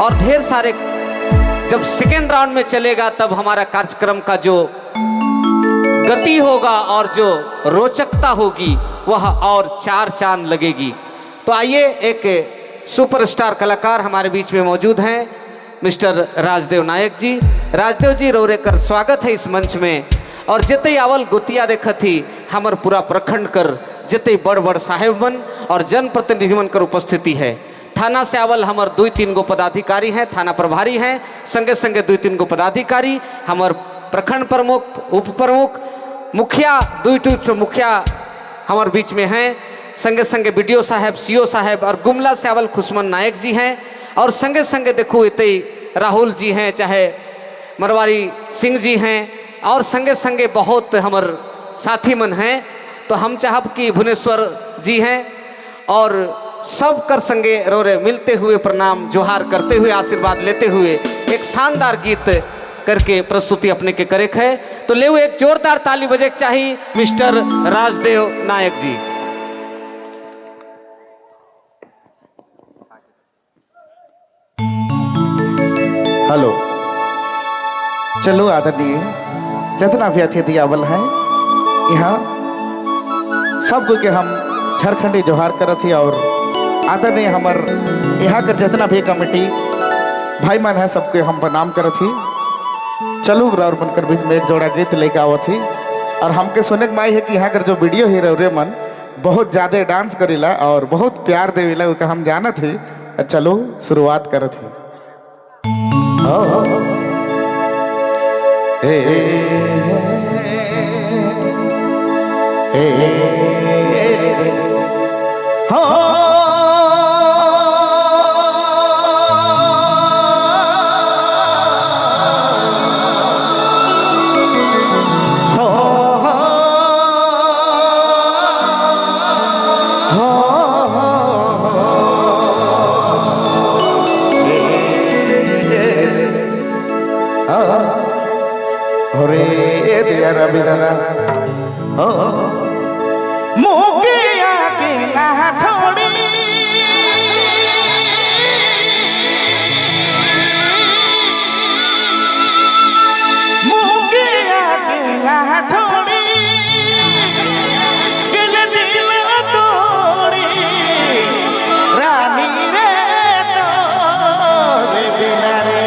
और ढेर सारे, जब सेकेंड राउंड में चलेगा तब हमारा कार्यक्रम का जो गति होगा और जो रोचकता होगी वह और चार चांद लगेगी। तो आइए, एक सुपरस्टार कलाकार हमारे बीच में मौजूद हैं, मिस्टर राजदेव नायक जी। राजदेव जी रोरे कर स्वागत है इस मंच में। और जिते आवल गुतिया देखत ही हमर पूरा प्रखंड कर जिते बड़ बड़ साहेब बन और जनप्रतिनिधि मन कर उपस्थिति है। थाना से आवल हमर 2-3 गो पदाधिकारी हैं, थाना प्रभारी हैं, संगे संगे 2-3 गो पदाधिकारी, हमर प्रखंड प्रमुख, उप प्रमुख, मुखिया, 2 मुखिया हमारे बीच में हैं, संगे संगे बीडीओ साहब, सीओ साहब, और गुमला से आवल खुशमन नायक जी हैं, और संगे संगे देखो इतने राहुल जी हैं, चाहे मरवारी सिंह जी हैं, और संगे संगे बहुत हमर साथी मन हैं। तो हम चाहब कि भुवनेश्वर जी हैं, और सब कर संगे रोरे मिलते हुए प्रणाम जोहार करते हुए आशीर्वाद लेते हुए एक शानदार गीत करके प्रस्तुति अपने के करे है। तो ले एक जोरदार ताली बजे चाहिए मिस्टर राजदेव नायक जी। हेलो, चलो आदरणीय जितना भी अतिथि आवल है यहाँ सबको के हम झारखंडी जोहार करत ही, और आदरणीय हमर यहाँ कर जितना भी कमेटी भाई मन है सबके हम प्रणाम करत ही। चलू और बनकर बीच में एक जोड़ा गीत लेके आवत ही, और हमके सुने के माई है कि यहाँ कर जो वीडियो हीरो रे मन बहुत ज़्यादा डांस करेला और बहुत प्यार देवेला, उसका हम जानत ही। चलो शुरुआत करत ही। हे मुकिया के ना छोड़ी मुकिया के ना छोड़ी दिल दिल तोड़ी रानी रे तोरे बिना रे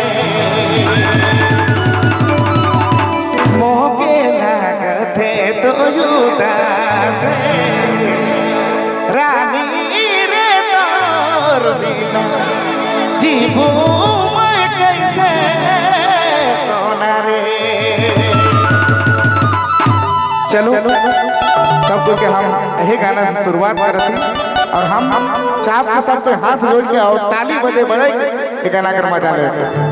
मोके लागते तो उदास रानी रे तोर बिना जीवू मैं कैसे सोना रे। चलो सबको के हम यही गाना से शुरुआत करते हैं, और हम चाप के सबसे हाथ जोड़ के और ताली बजे बजे ये गाना कर मजा लेते हैं।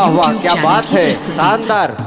वाह वाह, YouTube क्या चैनल बात की है, प्रस्तुति। शानदार।